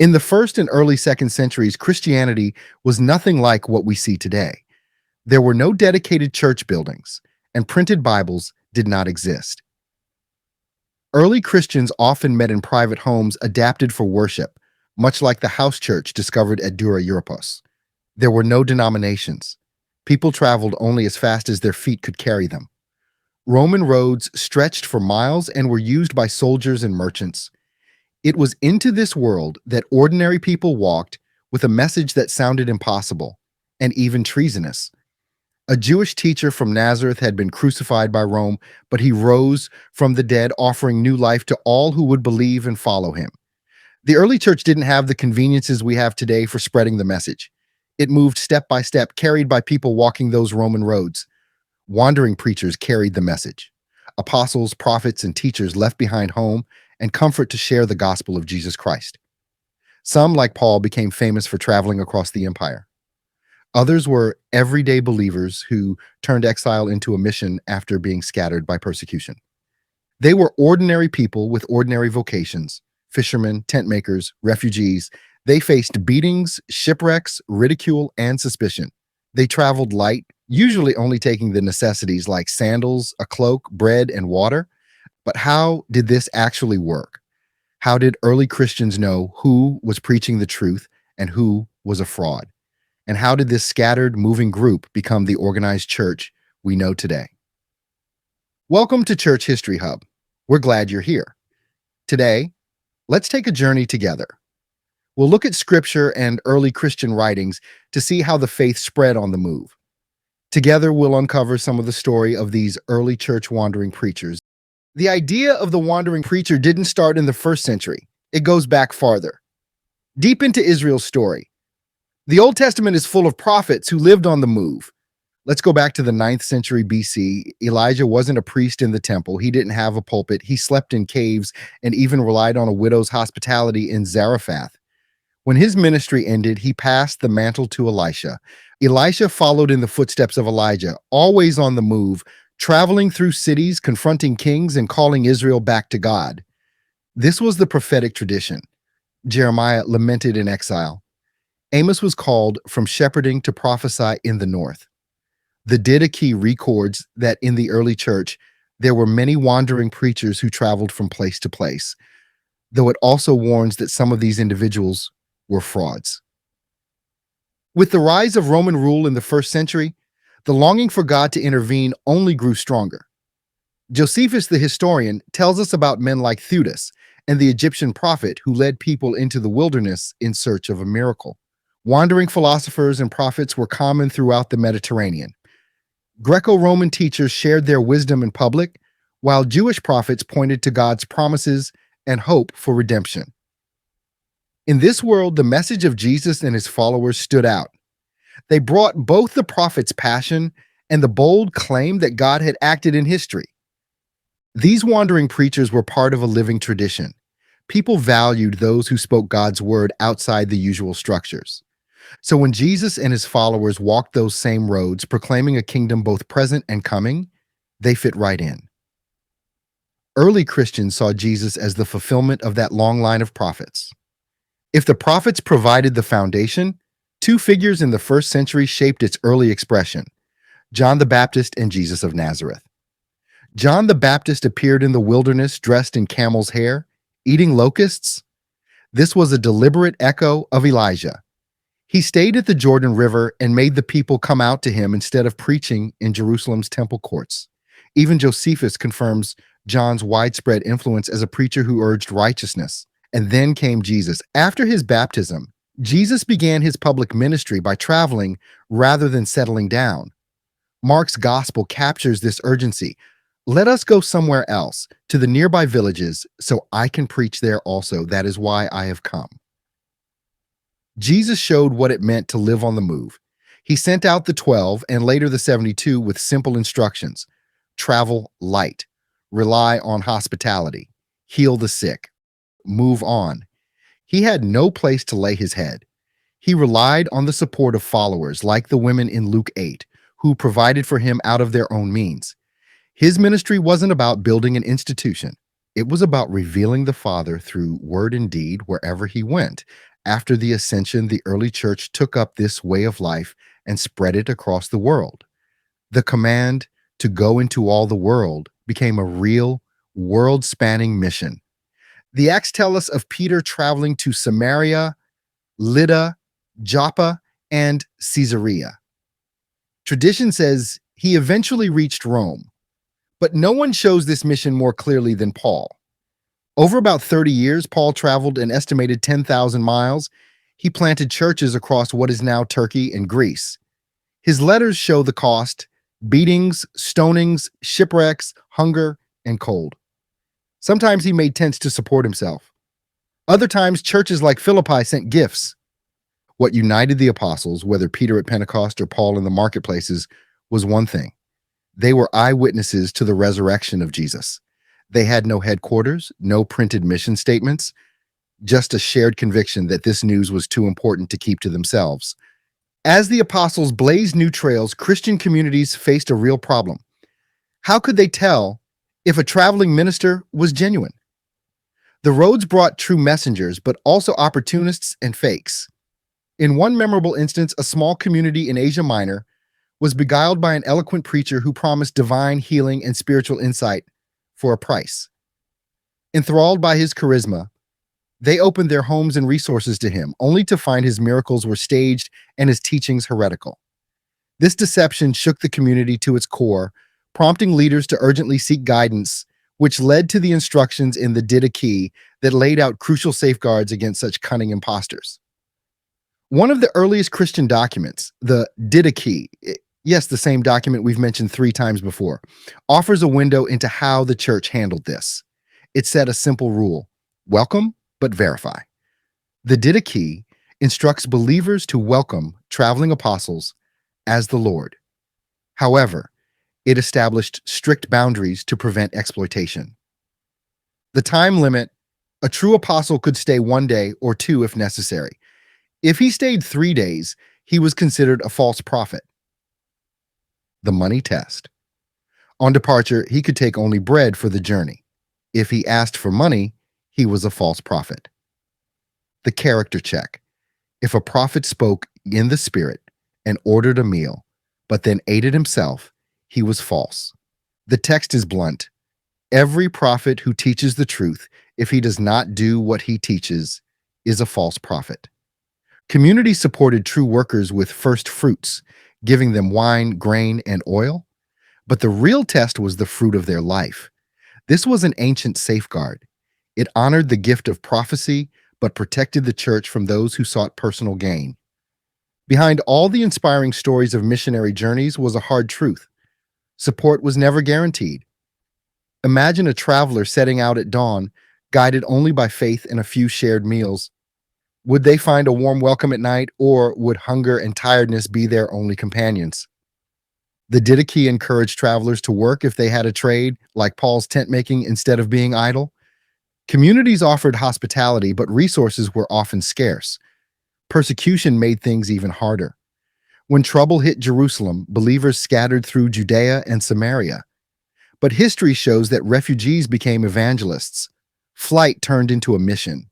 In the first and early second centuries, Christianity was nothing like what we see today. There were no dedicated church buildings, and printed Bibles did not exist. Early Christians often met in private homes adapted for worship, much like the house church discovered at Dura Europos. There were no denominations. People traveled only as fast as their feet could carry them. Roman roads stretched for miles and were used by soldiers and merchants. It was into this world that ordinary people walked with a message that sounded impossible and even treasonous. A Jewish teacher from Nazareth had been crucified by Rome, but he rose from the dead, offering new life to all who would believe and follow him. The early church didn't have the conveniences we have today for spreading the message. It moved step by step, carried by people walking those Roman roads. Wandering preachers carried the message. Apostles, prophets, and teachers left behind home and comfort to share the gospel of Jesus Christ. Some, like Paul, became famous for traveling across the empire. Others were everyday believers who turned exile into a mission after being scattered by persecution. They were ordinary people with ordinary vocations: fishermen, tent makers, refugees. They faced beatings, shipwrecks, ridicule, and suspicion. They traveled light, usually only taking the necessities like sandals, a cloak, bread, and water. But how did this actually work? How did early Christians know who was preaching the truth and who was a fraud? And how did this scattered, moving group become the organized church we know today? Welcome to Church History Hub. We're glad you're here. Today, let's take a journey together. We'll look at scripture and early Christian writings to see how the faith spread on the move. Together, we'll uncover some of the story of these early church wandering preachers. The idea of the wandering preacher didn't start in the 1st century. It goes back farther, deep into Israel's story. The Old Testament is full of prophets who lived on the move. Let's go back to the 9th century BC. Elijah wasn't a priest in the temple. He didn't have a pulpit. He slept in caves and even relied on a widow's hospitality in Zarephath. When his ministry ended, he passed the mantle to Elisha. Elisha followed in the footsteps of Elijah, always on the move, traveling through cities, confronting kings, and calling Israel back to God. This was the prophetic tradition. Jeremiah lamented in exile. Amos was called from shepherding to prophesy in the north. The Didache records that in the early church, there were many wandering preachers who traveled from place to place, though it also warns that some of these individuals were frauds. With the rise of Roman rule in the 1st century, the longing for God to intervene only grew stronger. Josephus the historian tells us about men like Theudas and the Egyptian prophet who led people into the wilderness in search of a miracle. Wandering philosophers and prophets were common throughout the Mediterranean. Greco-Roman teachers shared their wisdom in public, while Jewish prophets pointed to God's promises and hope for redemption. In this world, the message of Jesus and his followers stood out. They brought both the prophet's passion and the bold claim that God had acted in history. These wandering preachers were part of a living tradition. People valued those who spoke God's word outside the usual structures. So when Jesus and his followers walked those same roads, proclaiming a kingdom both present and coming, they fit right in. Early Christians saw Jesus as the fulfillment of that long line of prophets. If the prophets provided the foundation, two figures in the 1st century shaped its early expression: John the Baptist and Jesus of Nazareth. John the Baptist appeared in the wilderness dressed in camel's hair, eating locusts. This was a deliberate echo of Elijah. He stayed at the Jordan River and made the people come out to him instead of preaching in Jerusalem's temple courts. Even Josephus confirms John's widespread influence as a preacher who urged righteousness. And then came Jesus. After his baptism, Jesus began his public ministry by traveling rather than settling down. Mark's gospel captures this urgency. Let us go somewhere else, to the nearby villages, so I can preach there also. That is why I have come. Jesus showed what it meant to live on the move. He sent out the 12 and later the 72 with simple instructions: travel light, rely on hospitality, heal the sick, move on. He had no place to lay his head. He relied on the support of followers like the women in Luke 8, who provided for him out of their own means. His ministry wasn't about building an institution. It was about revealing the Father through word and deed wherever he went. After the ascension, the early church took up this way of life and spread it across the world. The command to go into all the world became a real, world spanning mission. The Acts tell us of Peter traveling to Samaria, Lydda, Joppa, and Caesarea. Tradition says he eventually reached Rome, but no one shows this mission more clearly than Paul. Over about 30 years, Paul traveled an estimated 10,000 miles. He planted churches across what is now Turkey and Greece. His letters show the cost: beatings, stonings, shipwrecks, hunger, and cold. Sometimes he made tents to support himself. Other times, churches like Philippi sent gifts. What united the apostles, whether Peter at Pentecost or Paul in the marketplaces, was one thing: they were eyewitnesses to the resurrection of Jesus. They had no headquarters, no printed mission statements, just a shared conviction that this news was too important to keep to themselves. As the apostles blazed new trails, Christian communities faced a real problem. How could they tell if a traveling minister was genuine? The roads brought true messengers, but also opportunists and fakes. In one memorable instance, a small community in Asia Minor was beguiled by an eloquent preacher who promised divine healing and spiritual insight for a price. Enthralled by his charisma, they opened their homes and resources to him, only to find his miracles were staged and his teachings heretical. This deception shook the community to its core, prompting leaders to urgently seek guidance, which led to the instructions in the Didache that laid out crucial safeguards against such cunning imposters. One of the earliest Christian documents, the Didache, yes, the same document we've mentioned 3 times before, offers a window into how the church handled this. It set a simple rule: welcome, but verify. The Didache instructs believers to welcome traveling apostles as the Lord. However, it established strict boundaries to prevent exploitation. The time limit: a true apostle could stay 1 day or 2 if necessary. If he stayed 3 days, he was considered a false prophet. The money test: on departure, he could take only bread for the journey. If he asked for money, he was a false prophet. The character check: if a prophet spoke in the Spirit and ordered a meal, but then ate it himself, he was false. The text is blunt: every prophet who teaches the truth, if he does not do what he teaches, is a false prophet. Communities supported true workers with first fruits, giving them wine, grain, and oil. But the real test was the fruit of their life. This was an ancient safeguard. It honored the gift of prophecy, but protected the church from those who sought personal gain. Behind all the inspiring stories of missionary journeys was a hard truth: support was never guaranteed. Imagine a traveler setting out at dawn, guided only by faith and a few shared meals. Would they find a warm welcome at night, or would hunger and tiredness be their only companions? The Didache encouraged travelers to work if they had a trade, like Paul's tent making, instead of being idle. Communities offered hospitality, but resources were often scarce. Persecution made things even harder. When trouble hit Jerusalem, believers scattered through Judea and Samaria. But history shows that refugees became evangelists. Flight turned into a mission.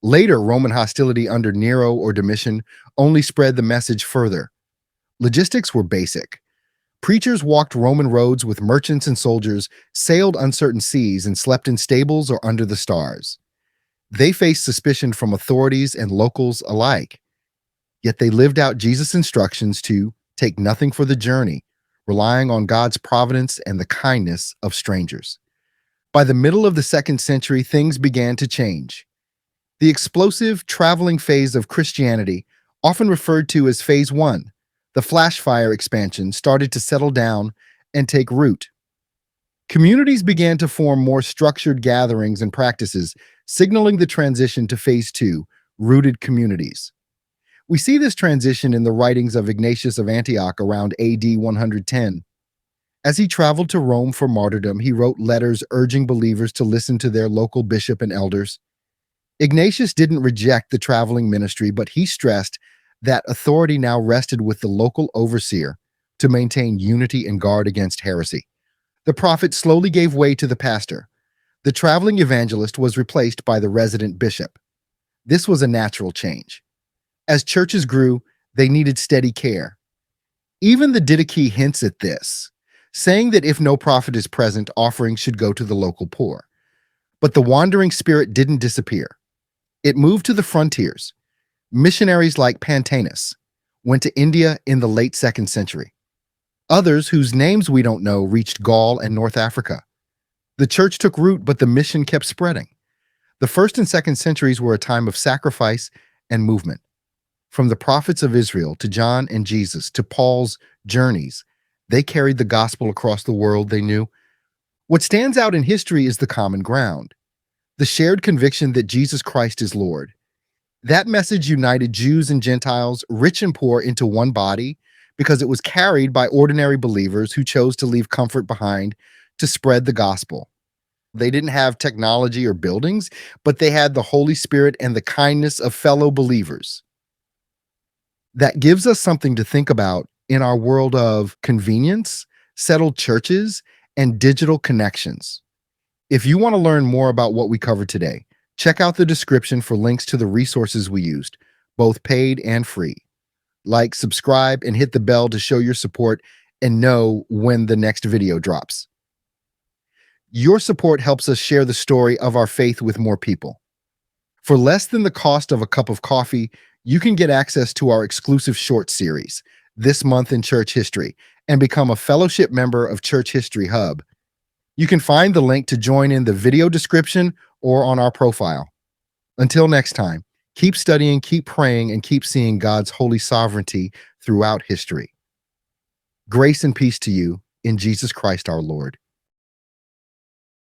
Later, Roman hostility under Nero or Domitian only spread the message further. Logistics were basic. Preachers walked Roman roads with merchants and soldiers, sailed uncertain seas, and slept in stables or under the stars. They faced suspicion from authorities and locals alike. Yet they lived out Jesus' instructions to take nothing for the journey, relying on God's providence and the kindness of strangers. By the middle of the 2nd century, things began to change. The explosive traveling phase of Christianity, often referred to as Phase 1, the flash fire expansion, started to settle down and take root. Communities began to form more structured gatherings and practices, signaling the transition to Phase 2, rooted communities. We see this transition in the writings of Ignatius of Antioch around AD 110. As he traveled to Rome for martyrdom, he wrote letters urging believers to listen to their local bishop and elders. Ignatius didn't reject the traveling ministry, but he stressed that authority now rested with the local overseer to maintain unity and guard against heresy. The prophet slowly gave way to the pastor. The traveling evangelist was replaced by the resident bishop. This was a natural change. As churches grew, they needed steady care. Even the Didache hints at this, saying that if no prophet is present, offerings should go to the local poor. But the wandering spirit didn't disappear. It moved to the frontiers. Missionaries like Pantaenus went to India in the late 2nd century. Others, whose names we don't know, reached Gaul and North Africa. The church took root, but the mission kept spreading. The 1st and 2nd centuries were a time of sacrifice and movement. From the prophets of Israel to John and Jesus to Paul's journeys, they carried the gospel across the world they knew. What stands out in history is the common ground, the shared conviction that Jesus Christ is Lord. That message united Jews and Gentiles, rich and poor, into one body because it was carried by ordinary believers who chose to leave comfort behind to spread the gospel. They didn't have technology or buildings, but they had the Holy Spirit and the kindness of fellow believers. That gives us something to think about in our world of convenience, settled churches, and digital connections. If you want to learn more about what we covered today, check out the description for links to the resources we used, both paid and free. Like, subscribe, and hit the bell to show your support and know when the next video drops. Your support helps us share the story of our faith with more people. For less than the cost of a cup of coffee, you can get access to our exclusive short series, This Month in Church History, and become a fellowship member of Church History Hub. You can find the link to join in the video description or on our profile. Until next time, keep studying, keep praying, and keep seeing God's holy sovereignty throughout history. Grace and peace to you in Jesus Christ our Lord.